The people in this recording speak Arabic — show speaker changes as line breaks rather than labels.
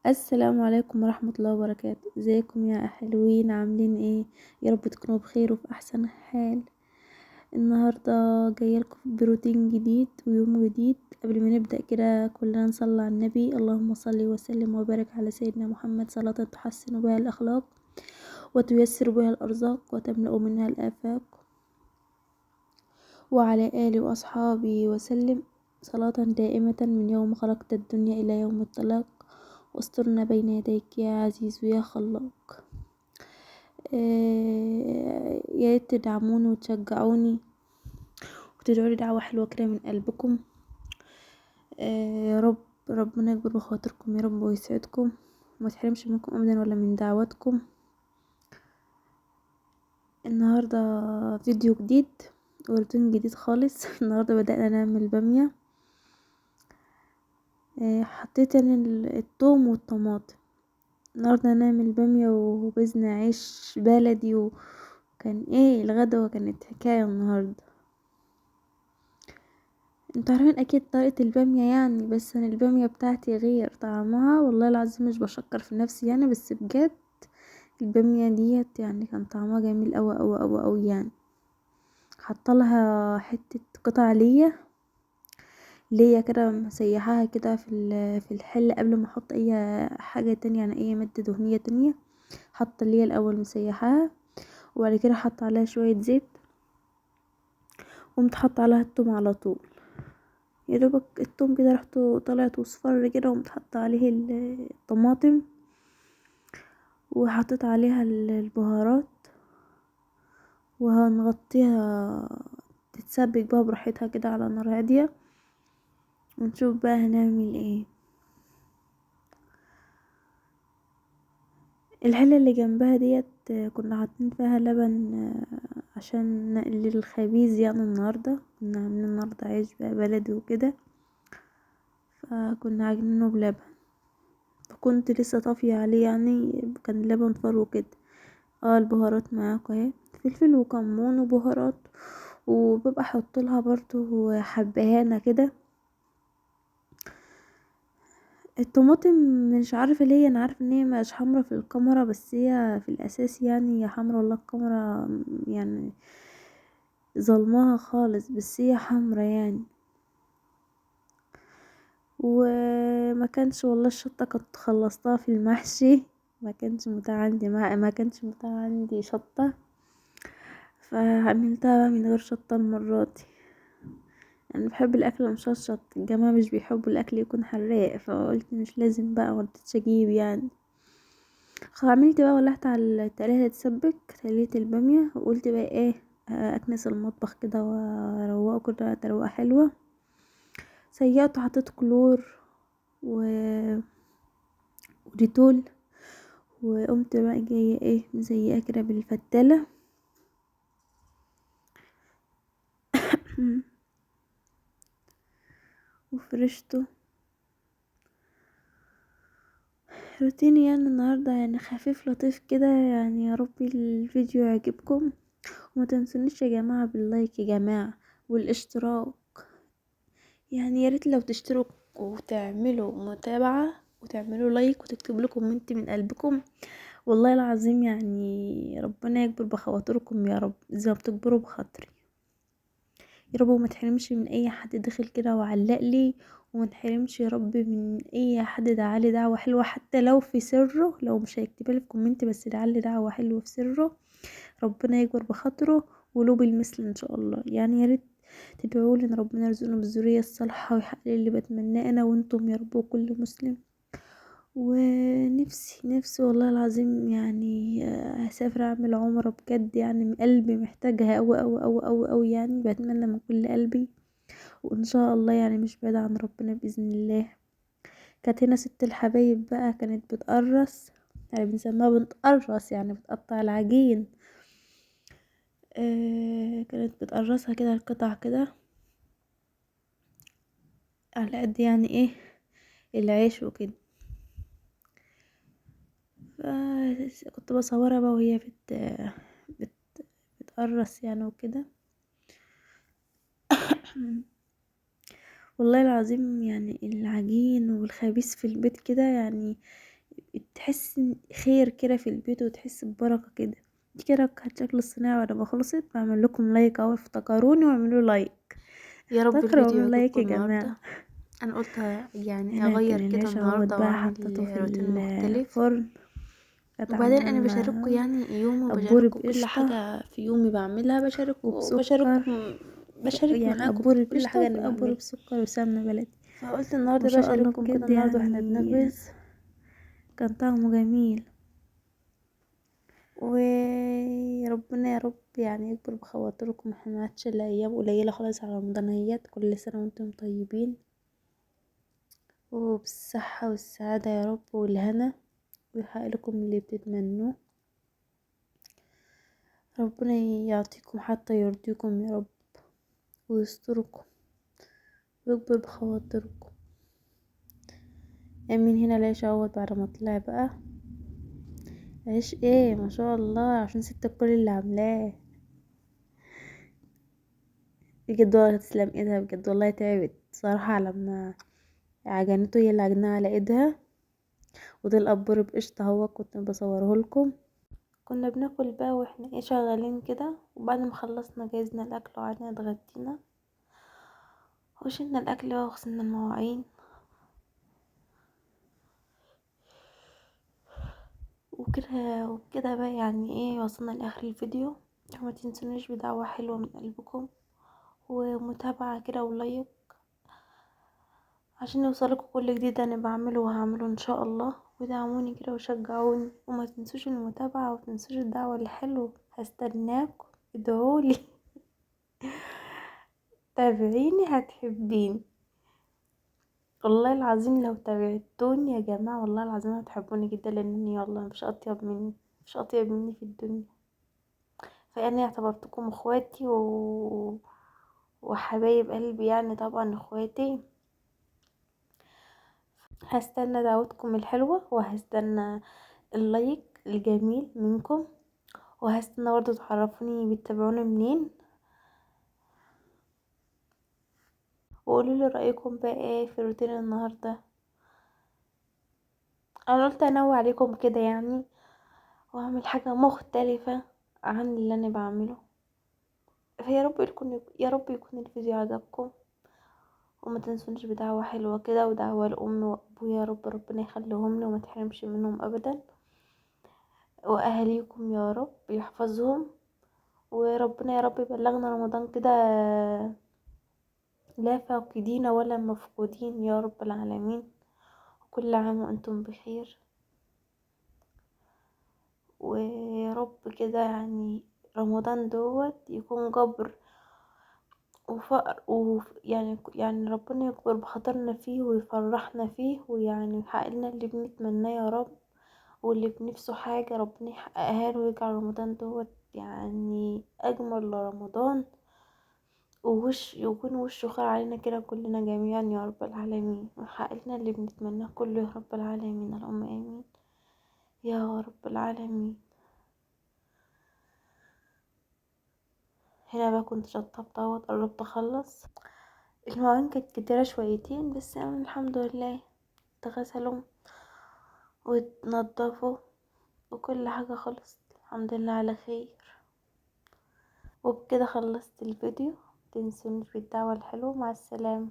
السلام عليكم ورحمة الله وبركاته. ازيكم يا حلوين؟ عاملين ايه؟ يا رب تكونوا بخير وفي احسن حال. النهاردة جايه لكم بروتين جديد ويوم جديد. قبل ما نبدأ كده كلنا نصلي على النبي. اللهم صل وسلم وبارك على سيدنا محمد صلاة تحسن بها الاخلاق وتيسر بها الارزاق وتملأ منها الافاق، وعلى آله واصحابه وسلم صلاة دائمة من يوم خلقت الدنيا الى يوم الطلاق. واسترنا بين يديك يا عزيز يا خلاق. يا ريت تدعموني وتشجعوني وتدعولي دعوة حلوة كده من قلبكم. يا رب ربنا يكبر بخاطركم يا رب ويسعدكم وما تحرمش منكم ابدا ولا من دعواتكم. النهاردة فيديو جديد وروتين جديد خالص. النهاردة بدأنا نعمل بامية. حطيت انا الثوم والطماطم. النهاردة هنعمل بامية وبإذن عيش بلدي، وكان ايه الغدا وكانت حكاية النهاردة. انتوا عارفين اكيد طريقة البامية يعني، بس انا البامية بتاعتي غير طعمها، والله العظيم مش بشكر في نفسي يعني، بس بجد البامية ديت يعني كان طعمها جميل اوي اوي اوي اوي يعني. حطلها حتة قطع ليا كده مسيحاها كده في الحل قبل ما احط اي حاجة تانية يعني اي مادة دهنية تانية. حط ليا الاول مسيحاها، وبعد كده حط عليها شوية زيت، وقمت حط عليها التوم على طول. يا دوبك التوم كده ريحته طلعت وصفر كده، وقمت حاطه عليه الطماطم وحطيت عليها البهارات، وهنغطيها تتسبك بقى براحتها كده على نار هادية، ونشوف بقى هنعمل ايه. الحلة اللي جنبها ديت كنا حاطين فيها لبن عشان نقلل الخبيز يعني. النهاردة كنا عاملين النهاردة عيش بقى بلدي وكده، فكنا عاجنينه بلبن، فكنت لسه طافية عليه يعني، كان لبن فر وكده. البهارات معاكم اهي، فلفل وكمون وبهارات، وببقى احط لها برضو حبهانه كده. الطماطم مش عارفه ليه، انا عارفه ان هي مش حمرا في الكاميرا، بس هي في الاساس يعني هي حمرا، والله الكاميرا يعني ظلمها خالص، بس هي حمرا يعني. وما كانش والله الشطه كنت خلصتها في المحشي، ما كانش متاح عندي ما كانش متاح عندي شطه، فعملتها بقى من غير شطه المره دي. يعني بحب الاكل المشطشط، الجماعة مش بيحبوا الاكل يكون حراق، فقلت مش لازم بقى مرضتش اجيب يعني. عملت بقى ولعت على التلاته تتسبك تليت البامية، وقلت بقى ايه اكنس المطبخ كده واروقه كده تروقه حلوة. سيقت وحطيت كلور و... وديتول، وقمت بقى جاية ايه مزيقاه كده بالفتالة. وفرشته. روتيني يعني النهاردة يعني خفيف لطيف كده يعني. يا رب الفيديو يعجبكم، وما تنسونيش يا جماعة باللايك يا جماعة والاشتراك. يعني يا ريت لو تشتركوا وتعملوا متابعة وتعملوا لايك وتكتبوا لي كومنت من قلبكم، والله العظيم يعني ربنا يكبر بخواطركم يا رب زي ما بتكبروا بخاطري يا رب. وما تحرمش من اي حد داخل كده وعلق لي، وما تحرمش يا رب من اي حد دعالي دعوة حلوة، حتى لو في سره، لو مش هيكتبها لي في كومنت بس دعالي دعوة حلوة في سره. ربنا يكبر بخاطره ولو بالمثل ان شاء الله يعني. يا ريت تدعوا لي ان ربنا يرزقنا بالذريه الصالحه ويحقق لي اللي بتمناه انا وانتم يا رب وكل مسلم. ونفسي والله العظيم يعني هسافر اعمل عمره بجد يعني، من قلبي محتاجها اوي اوي اوي اوي اوي يعني، بتمنى من كل قلبي، وان شاء الله يعني مش بعيد عن ربنا باذن الله. كانت هنا ست الحبايب بقى كانت بتقرص، يعني بنسميها بنتقرص يعني بتقطع العجين. كانت بتقرصها كده القطع كده على قد يعني ايه العيش وكده. كنت بصورها بقى وهي بت... بتقرص يعني وكده. والله العظيم يعني العجين والخبيث في البيت كده يعني تحس خير كده في البيت وتحس ببركة كده. دي كده كانت شكل الصناعة بعد ما خلصت. بعمل لكم لايك اهو، افتكروني واعملوا لايك.
يا رب
افتكروا
الفيديو
واعملوا لايك
يعجبكم
يا
النهارده.
جماعة.
انا قلت يعني
هناكل
اغير كده
العيش اهوت
النهارده
بقى،
واعمل
حطيته في
روتين مختلف.
الفرن. كانت
وبعدين انا بشارككم
عملنا
يعني يومي،
قبور
وبشارككم كل
بقشطة
حاجه في يومي بعملها،
وبسكر.
بشارك
يعني
معاكم في
قبور
كل
بقشطة
حاجه انا
وقبور
بعملها.
بسكر وسمنة بلدي.
فقلت
ما
النهارده
شاء الله
بشارككم كده
بجد
النهارده واحنا
يعني.
بنخبز.
كان طعمه جميل.
وربنا يا رب يعني يكبر بخواطركم. احنا معادش الا ايام قليله خلاص على رمضانيات. كل سنه وانتم طيبين وبالصحه والسعاده يا رب والهنا، ويحقق لكم اللي بتتمنوه. ربنا يعطيكم حتى يرضيكم يا رب، ويستركم ويكبر بخواطركم. امين. هنا العيش اهوت بعد ما طلع بقى. عيش ايه ما شاء الله، عشان ست الكل اللي عاملاه. بجد والله تسلم ايدها، بجد والله تعبت صراحة لما عجنته. هي اللي عجنها على ايدها. وده القبور بقشطة اهو كنت بصوره لكم. كنا بناكل بقى واحنا ايه شغالين كده. وبعد ما خلصنا جهزنا الاكل وقعدنا اتغدينا وشلنا الاكل وغسلنا المواعين وكده بقى. يعني ايه، وصلنا لاخر الفيديو. وما تنسونيش بدعوة حلوة من قلبكم ومتابعة كده ولايك عشان يوصلكوا كل جديد انا بعمله وهعمله ان شاء الله. ودعموني كده وشجعوني، وما تنسوش المتابعة وما تنسوش الدعوة الحلوة. هستناكم ادعولي. تابعيني هتحبيني والله العظيم. لو تابعتوني يا جماعة والله العظيم هتحبوني جدا، لانني والله مش اطيب مني في الدنيا. فانا اعتبرتكم اخواتي وحبايب قلبي يعني، طبعا اخواتي. هستنى دعوتكم الحلوة، وهستنى اللايك الجميل منكم، وهستنى برضه تعرفوني بتتابعوني منين. وقولولي رأيكم بقى ايه في روتين النهاردة. انا قلت انوع عليكم كده يعني، واعمل حاجة مختلفة عن اللي انا بعمله. يا رب يكون الفيديو عجبكم. وما تنسونيش بدعوة حلوة كده، ودعوة لأمي وأبويا يا رب، ربنا يخليهم لي وما تحرمش منهم أبدا. وأهاليكم يا رب يحفظهم. وربنا يا رب يبلغنا رمضان كده لا فاقدين ولا مفقودين يا رب العالمين. كل عام وانتم بخير. ويا رب كده يعني رمضان دوت يكون جبر وفقر يعني ربنا يكبر بخاطرنا فيه ويفرحنا فيه، ويعني يحقق لنا اللي بنتمناه يا رب. واللي بنفسه حاجة ربنا يحققها له، ويجعل رمضان دوت يعني أجمل رمضان. يكون وشه خير علينا كده كلنا جميعا يا رب العالمين. ويحقق لنا اللي بنتمناه كله يا رب العالمين. اللهم آمين يا رب العالمين. هنا بقى كنت شطبت اهوت، قربت اخلص. المواعين كانت كتيرة شويتين بس يعني الحمد لله اتغسلوا واتنضفوا وكل حاجة خلصت الحمد لله على خير. وبكده خلصت الفيديو. متنسونيش بالدعوة الحلوة. مع السلامة.